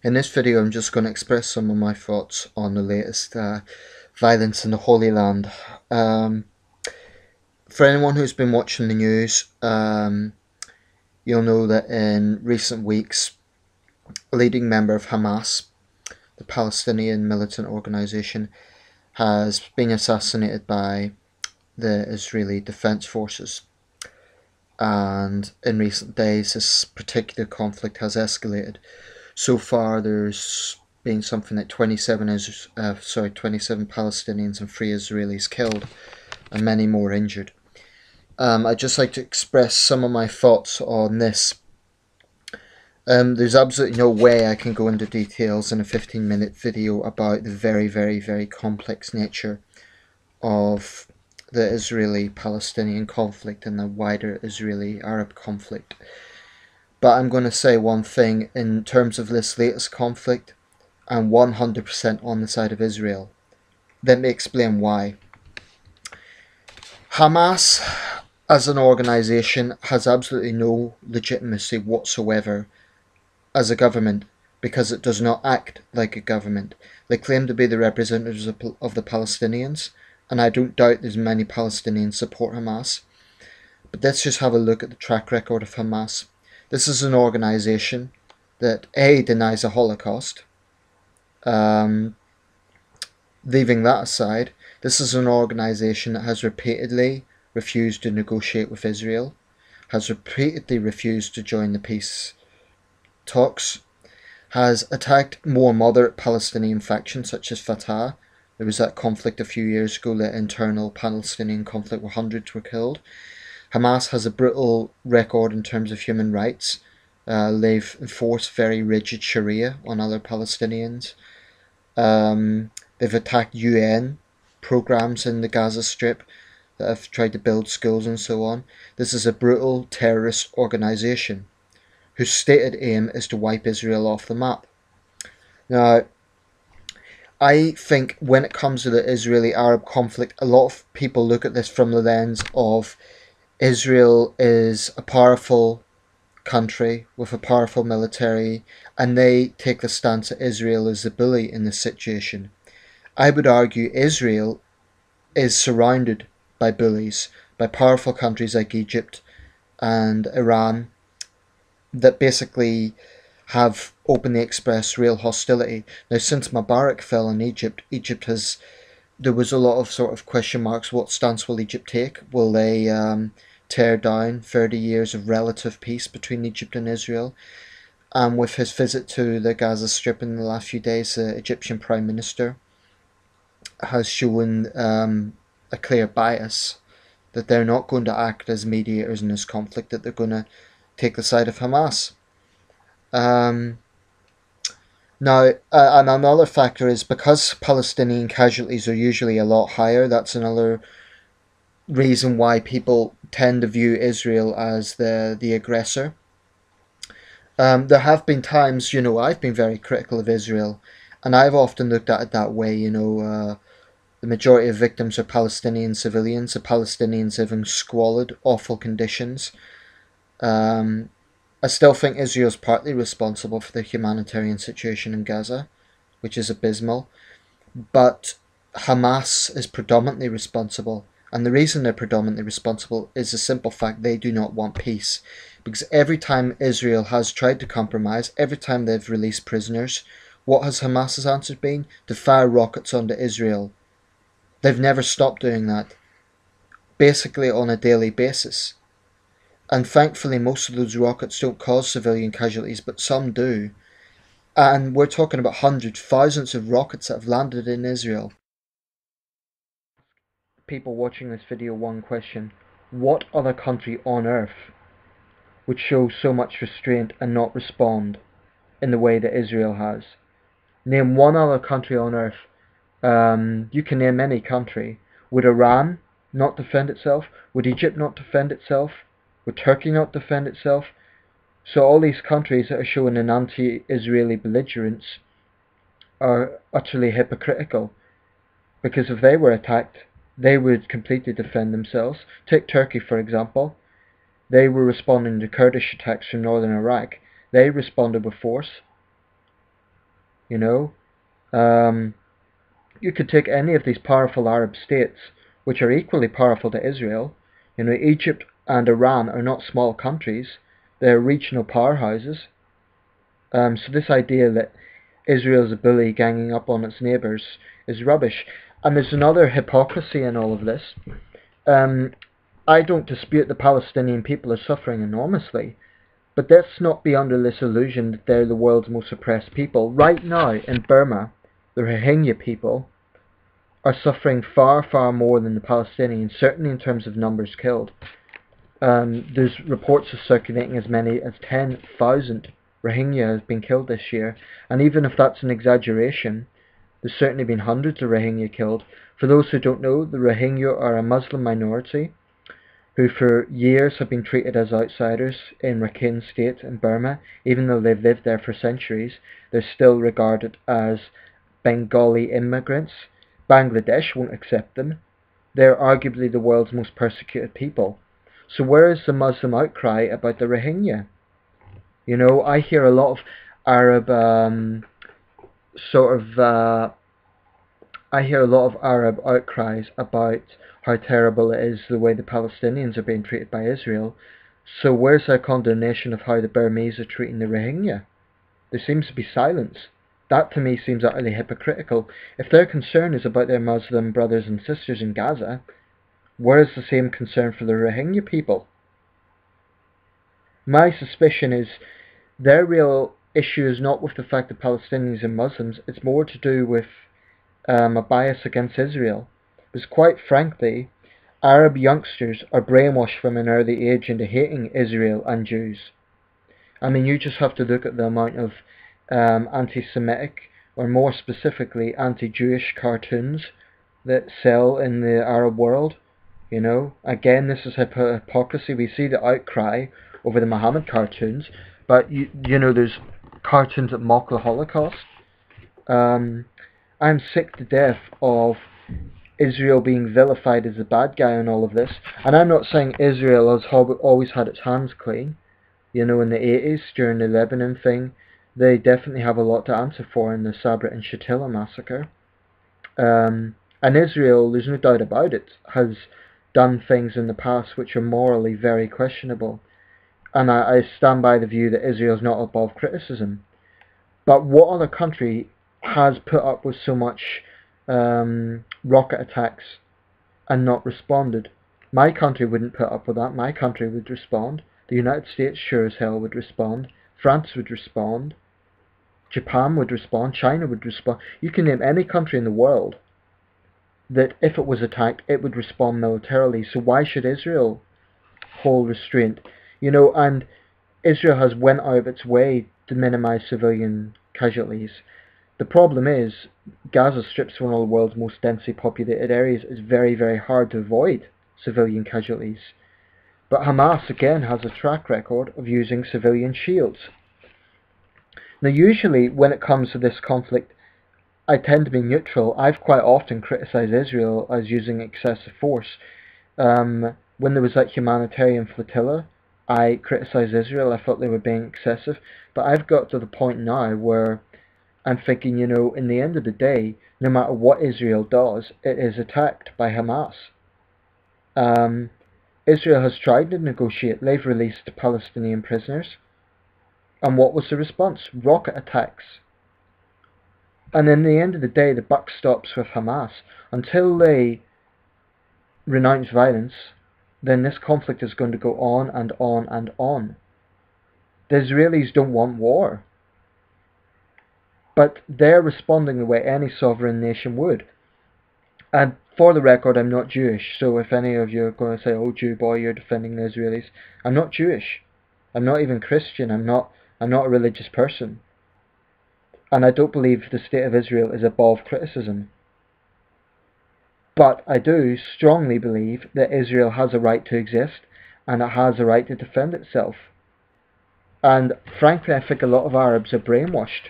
In this video, I'm just going to express some of my thoughts on the latest violence in the Holy Land. For anyone who's been watching the news, you'll know that in recent weeks, a leading member of Hamas, the Palestinian militant organization, has been assassinated by the Israeli Defense Forces. And in recent days, this particular conflict has escalated. So far, there's been something like 27 Palestinians and 3 Israelis killed, and many more injured. I'd just like to express some of my thoughts on this. There's absolutely no way I can go into details in a 15-minute video about the very, very, very complex nature of the Israeli-Palestinian conflict and the wider Israeli-Arab conflict. But I'm going to say one thing in terms of this latest conflict. I'm 100% on the side of Israel. Let me explain why. Hamas as an organisation has absolutely no legitimacy whatsoever as a government because it does not act like a government. They claim to be the representatives of the Palestinians, and I don't doubt there's many Palestinians support Hamas. But let's just have a look at the track record of Hamas. This is an organisation that A, denies a Holocaust. Leaving that aside, this is an organisation that has repeatedly refused to negotiate with Israel, has repeatedly refused to join the peace talks, has attacked more moderate Palestinian factions such as Fatah. There was that conflict a few years ago, the internal Palestinian conflict where hundreds were killed. Hamas has a brutal record in terms of human rights. They've enforced very rigid Sharia on other Palestinians. They've attacked UN programs in the Gaza Strip that have tried to build schools and so on. This is a brutal terrorist organisation whose stated aim is to wipe Israel off the map. Now, I think when it comes to the Israeli-Arab conflict, a lot of people look at this from the lens of Israel is a powerful country with a powerful military, and they take the stance that Israel is the bully in this situation. I would argue Israel is surrounded by bullies, by powerful countries like Egypt and Iran that basically have openly expressed real hostility. Now, since Mubarak fell in Egypt, there was a lot of sort of question marks. What stance will Egypt take? Will they tear down 30 years of relative peace between Egypt and Israel? And with his visit to the Gaza Strip in the last few days, the Egyptian Prime Minister has shown a clear bias that they're not going to act as mediators in this conflict, that they're going to take the side of Hamas. Now, and another factor is because Palestinian casualties are usually a lot higher, that's another reason why people tend to view Israel as the aggressor. There have been times, I've been very critical of Israel, and I've often looked at it that way, the majority of victims are Palestinian civilians, the Palestinians live in squalid, awful conditions. I still think Israel is partly responsible for the humanitarian situation in Gaza, which is abysmal, but Hamas is predominantly responsible. And the reason they're predominantly responsible is the simple fact they do not want peace. Because every time Israel has tried to compromise, every time they've released prisoners, what has Hamas's answer been? To fire rockets onto Israel. They've never stopped doing that, basically on a daily basis. And thankfully most of those rockets don't cause civilian casualties, but some do. And we're talking about hundreds, thousands of rockets that have landed in Israel. People watching this video one question: what other country on earth would show so much restraint and not respond in the way that Israel has? Name one other country on earth. You can name any country. Would Iran not defend itself? Would Egypt not defend itself? Would Turkey not defend itself? So all these countries that are showing an anti-Israeli belligerence are utterly hypocritical, because if they were attacked, they would completely defend themselves. Take Turkey, for example. They were responding to Kurdish attacks from northern Iraq. They responded with force. You know, you could take any of these powerful Arab states, which are equally powerful to Israel. You know, Egypt and Iran are not small countries; they're regional powerhouses. So this idea that Israel's a bully ganging up on its neighbours is rubbish. And there's another hypocrisy in all of this. I don't dispute the Palestinian people are suffering enormously, but let's not be under this illusion that they're the world's most oppressed people. Right now in Burma, the Rohingya people are suffering far, far more than the Palestinians, certainly in terms of numbers killed. There's reports of circulating as many as 10,000 Rohingya have been killed this year, and even if that's an exaggeration, there's certainly been hundreds of Rohingya killed. For those who don't know, the Rohingya are a Muslim minority who for years have been treated as outsiders in Rakhine State in Burma. Even though they've lived there for centuries, they're still regarded as Bengali immigrants. Bangladesh won't accept them. They're arguably the world's most persecuted people. So where is the Muslim outcry about the Rohingya? You know, I hear a lot of Arab I hear a lot of Arab outcries about how terrible it is the way the Palestinians are being treated by Israel. So where's their condemnation of how the Burmese are treating the Rohingya? There seems to be silence. That to me seems utterly hypocritical. If their concern is about their Muslim brothers and sisters in Gaza, where is the same concern for the Rohingya people? My suspicion is their real issue is not with the fact that Palestinians are Muslims, it's more to do with a bias against Israel. Because quite frankly, Arab youngsters are brainwashed from an early age into hating Israel and Jews. I mean, you just have to look at the amount of anti-Semitic, or more specifically anti-Jewish cartoons that sell in the Arab world. You know, again, this is hypocrisy. We see the outcry over the Muhammad cartoons, but you know, there's cartoons that mock the Holocaust. I'm sick to death of Israel being vilified as the bad guy in all of this, and I'm not saying Israel has always had its hands clean. You know, in the 80s, during the Lebanon thing, they definitely have a lot to answer for in the Sabra and Shatila massacre. And Israel, there's no doubt about it, has done things in the past which are morally very questionable. And I stand by the view that Israel is not above criticism. But what other country has put up with so much rocket attacks and not responded? My country wouldn't put up with that. My country would respond. The United States sure as hell would respond. France would respond. Japan would respond. China would respond. You can name any country in the world that if it was attacked, it would respond militarily. So why should Israel hold restraint? You know, and Israel has went out of its way to minimize civilian casualties. The problem is, Gaza Strip's one of the world's most densely populated areas. It's very, very hard to avoid civilian casualties. But Hamas, again, has a track record of using civilian shields. Now, usually, when it comes to this conflict, I tend to be neutral. I've quite often criticised Israel as using excessive force. When there was that humanitarian flotilla, I criticised Israel. I thought they were being excessive. But I've got to the point now where I'm thinking, you know, in the end of the day, no matter what Israel does, it is attacked by Hamas. Israel has tried to negotiate. They've released Palestinian prisoners. And what was the response? Rocket attacks. And in the end of the day, the buck stops with Hamas. Until they renounce violence, then this conflict is going to go on and on and on. The Israelis don't want war. But they're responding the way any sovereign nation would. And for the record, I'm not Jewish, so if any of you are going to say, oh, Jew boy, you're defending the Israelis, I'm not Jewish. I'm not even Christian. I'm not a religious person. And I don't believe the state of Israel is above criticism. But I do strongly believe that Israel has a right to exist, and it has a right to defend itself. And frankly, I think a lot of Arabs are brainwashed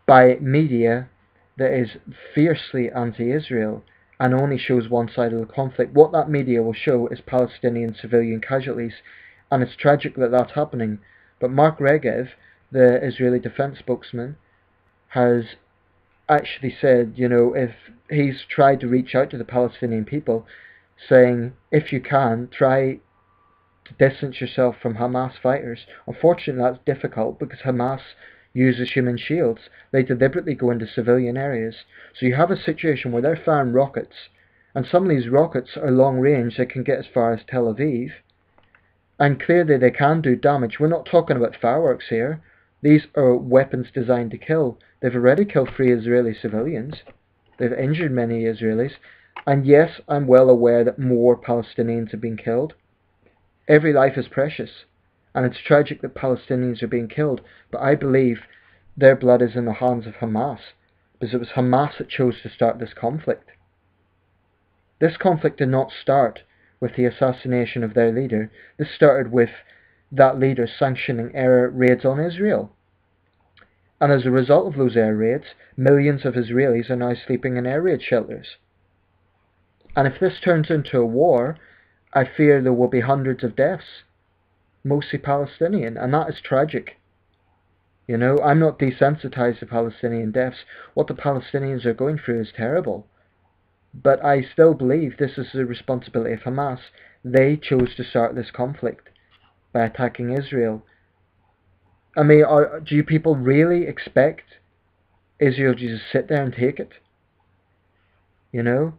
by media that is fiercely anti-Israel and only shows one side of the conflict. What that media will show is Palestinian civilian casualties, and it's tragic that that's happening. But Mark Regev, the Israeli defense spokesman, has actually said, if he's tried to reach out to the Palestinian people, saying, if you can, try to distance yourself from Hamas fighters. Unfortunately, that's difficult because Hamas uses human shields. They deliberately go into civilian areas. So you have a situation where they're firing rockets, and some of these rockets are long range. They can get as far as Tel Aviv, and clearly they can do damage. We're not talking about fireworks here. These are weapons designed to kill. They've already killed 3 Israeli civilians. They've injured many Israelis. And yes, I'm well aware that more Palestinians have been killed. Every life is precious, and it's tragic that Palestinians are being killed, but I believe their blood is in the hands of Hamas, because it was Hamas that chose to start this conflict. This conflict did not start with the assassination of their leader. This started with that leader sanctioning air raids on Israel. And as a result of those air raids, millions of Israelis are now sleeping in air raid shelters. And if this turns into a war, I fear there will be hundreds of deaths, mostly Palestinian, and that is tragic. I'm not desensitized to Palestinian deaths. What the Palestinians are going through is terrible. But I still believe this is the responsibility of Hamas. They chose to start this conflict by attacking Israel. I mean, do you people really expect Israel to just sit there and take it? The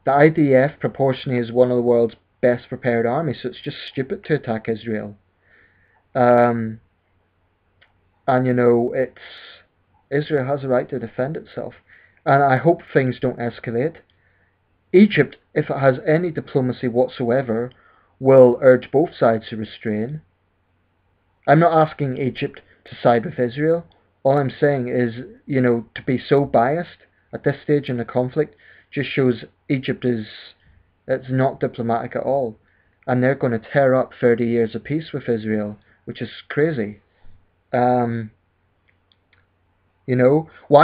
IDF proportionally is one of the world's best prepared armies, so it's just stupid to attack Israel. And Israel has a right to defend itself. And I hope things don't escalate. Egypt, if it has any diplomacy whatsoever, will urge both sides to restrain. I'm not asking Egypt to side with Israel. All I'm saying is, to be so biased at this stage in the conflict just shows Egypt it's not diplomatic at all. And they're going to tear up 30 years of peace with Israel, which is crazy. Why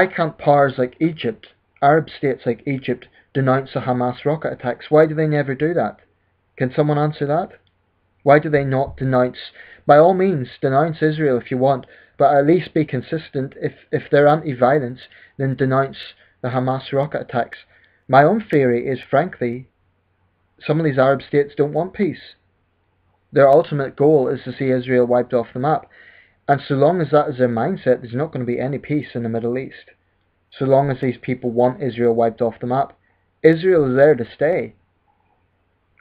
can't powers like Egypt, Arab states like Egypt, denounce the Hamas rocket attacks? Why do they never do that? Can someone answer that? Why do they not denounce? By all means, denounce Israel if you want, but at least be consistent. If they're anti-violence, then denounce the Hamas rocket attacks. My own theory is, frankly, some of these Arab states don't want peace. Their ultimate goal is to see Israel wiped off the map. And so long as that is their mindset, there's not going to be any peace in the Middle East. So long as these people want Israel wiped off the map. Israel is there to stay.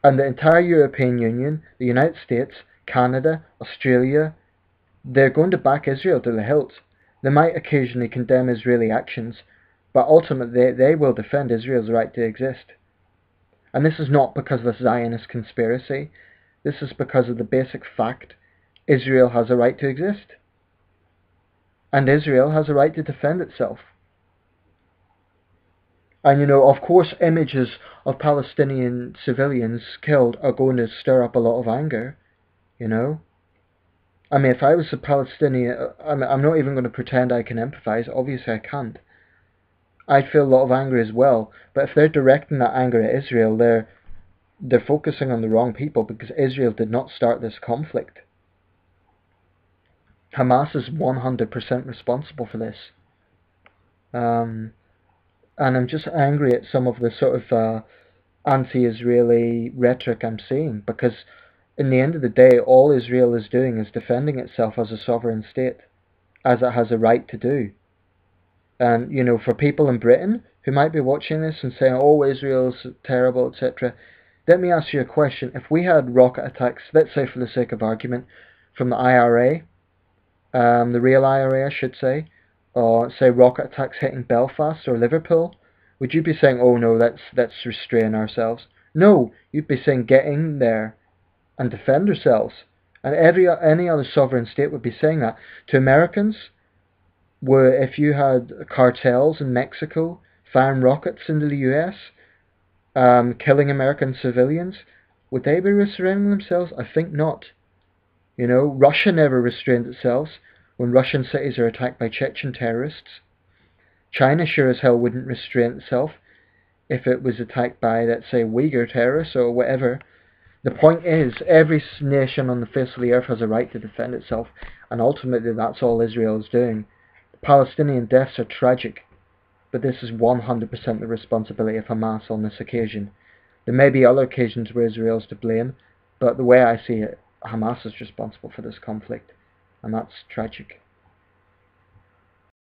And the entire European Union, the United States, Canada, Australia, they're going to back Israel to the hilt. They might occasionally condemn Israeli actions, but ultimately they will defend Israel's right to exist. And this is not because of the Zionist conspiracy. This is because of the basic fact Israel has a right to exist. And Israel has a right to defend itself. And of course, images of Palestinian civilians killed are going to stir up a lot of anger. I mean, if I was a Palestinian, I'm not even going to pretend I can empathize. Obviously, I can't. I'd feel a lot of anger as well. But if they're directing that anger at Israel, they're focusing on the wrong people, because Israel did not start this conflict. Hamas is 100% responsible for this. And I'm just angry at some of the sort of anti-Israeli rhetoric I'm seeing, because in the end of the day, all Israel is doing is defending itself as a sovereign state, as it has a right to do. And, for people in Britain who might be watching this and saying, oh, Israel's terrible, etc., let me ask you a question. If we had rocket attacks, let's say for the sake of argument, from the IRA, the real IRA I should say, or say rocket attacks hitting Belfast or Liverpool, would you be saying, oh no, let's restrain ourselves? No, you'd be saying get in there and defend ourselves. And any other sovereign state would be saying that. To Americans, where if you had cartels in Mexico firing rockets into the US, killing American civilians, would they be restraining themselves? I think not. Russia never restrained itself when Russian cities are attacked by Chechen terrorists. China sure as hell wouldn't restrain itself if it was attacked by, let's say, Uyghur terrorists or whatever. The point is, every nation on the face of the earth has a right to defend itself, and ultimately that's all Israel is doing. The Palestinian deaths are tragic, but this is 100% the responsibility of Hamas on this occasion. There may be other occasions where Israel is to blame, but the way I see it, Hamas is responsible for this conflict, and that's tragic.